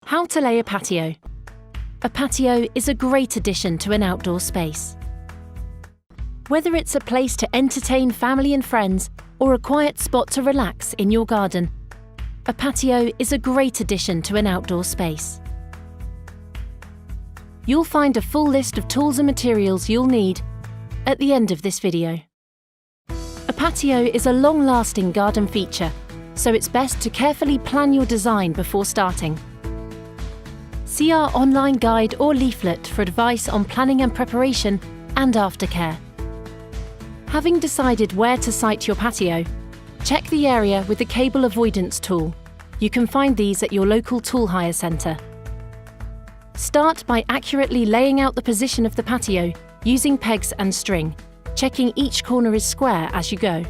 How to lay a patio. A patio is a great addition to an outdoor space. Whether it's a place to entertain family and friends or a quiet spot to relax in your garden, a patio is a great addition to an outdoor space. You'll find a full list of tools and materials you'll need at the end of this video. A patio is a long-lasting garden feature, so it's best to carefully plan your design before starting. See our online guide or leaflet for advice on planning and preparation and aftercare. Having decided where to site your patio, check the area with the cable avoidance tool. You can find these at your local tool hire centre. Start by accurately laying out the position of the patio using pegs and string, checking each corner is square as you go.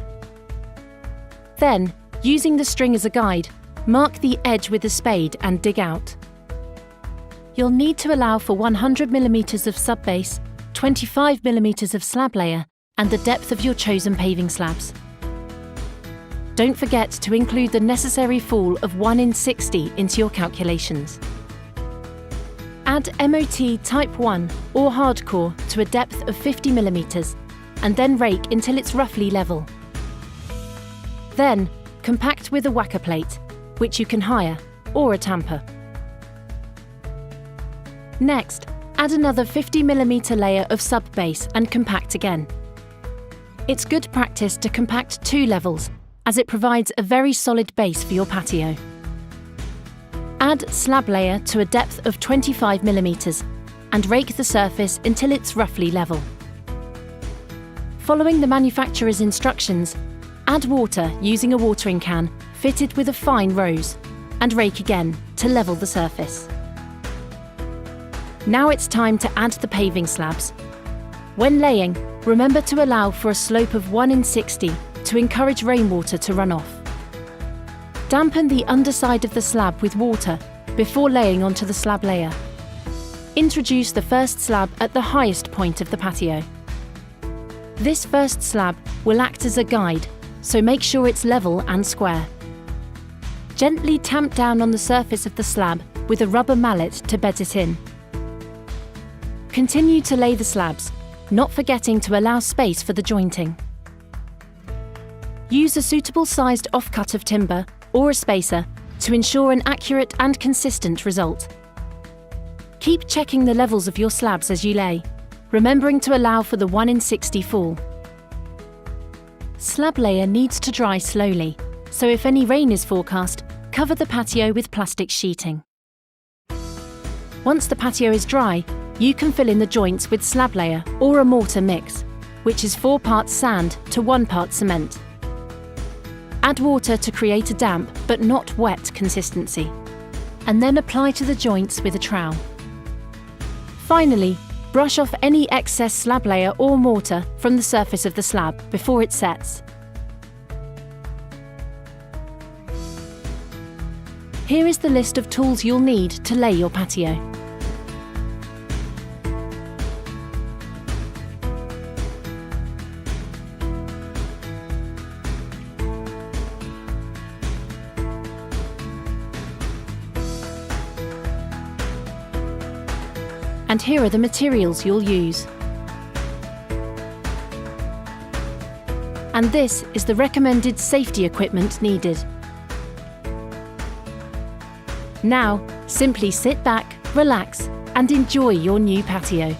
Then, using the string as a guide, mark the edge with a spade and dig out. You'll need to allow for 100 mm of subbase, 25 mm of slab layer, and the depth of your chosen paving slabs. Don't forget to include the necessary fall of 1 in 60 into your calculations. Add MOT Type 1 or Hardcore to a depth of 50 mm and then rake until it's roughly level. Then, compact with a whacker plate, which you can hire, or a tamper. Next, add another 50 mm layer of subbase and compact again. It's good practice to compact 2 levels, as it provides a very solid base for your patio. Add slab layer to a depth of 25 mm and rake the surface until it's roughly level. Following the manufacturer's instructions, add water using a watering can fitted with a fine rose and rake again to level the surface. Now it's time to add the paving slabs. When laying, remember to allow for a slope of 1 in 60 to encourage rainwater to run off. Dampen the underside of the slab with water before laying onto the slab layer. Introduce the first slab at the highest point of the patio. This first slab will act as a guide, so make sure it's level and square. Gently tamp down on the surface of the slab with a rubber mallet to bed it in. Continue to lay the slabs, not forgetting to allow space for the jointing. Use a suitable sized offcut of timber or a spacer to ensure an accurate and consistent result. Keep checking the levels of your slabs as you lay, remembering to allow for the 1 in 60 fall. Slab layer needs to dry slowly, so if any rain is forecast, cover the patio with plastic sheeting. Once the patio is dry, you can fill in the joints with slab layer or a mortar mix, which is 4 parts sand to 1 part cement. Add water to create a damp but not wet consistency, and then apply to the joints with a trowel. Finally, brush off any excess slab layer or mortar from the surface of the slab before it sets. Here is the list of tools you'll need to lay your patio. And here are the materials you'll use. And this is the recommended safety equipment needed. Now, simply sit back, relax, and enjoy your new patio.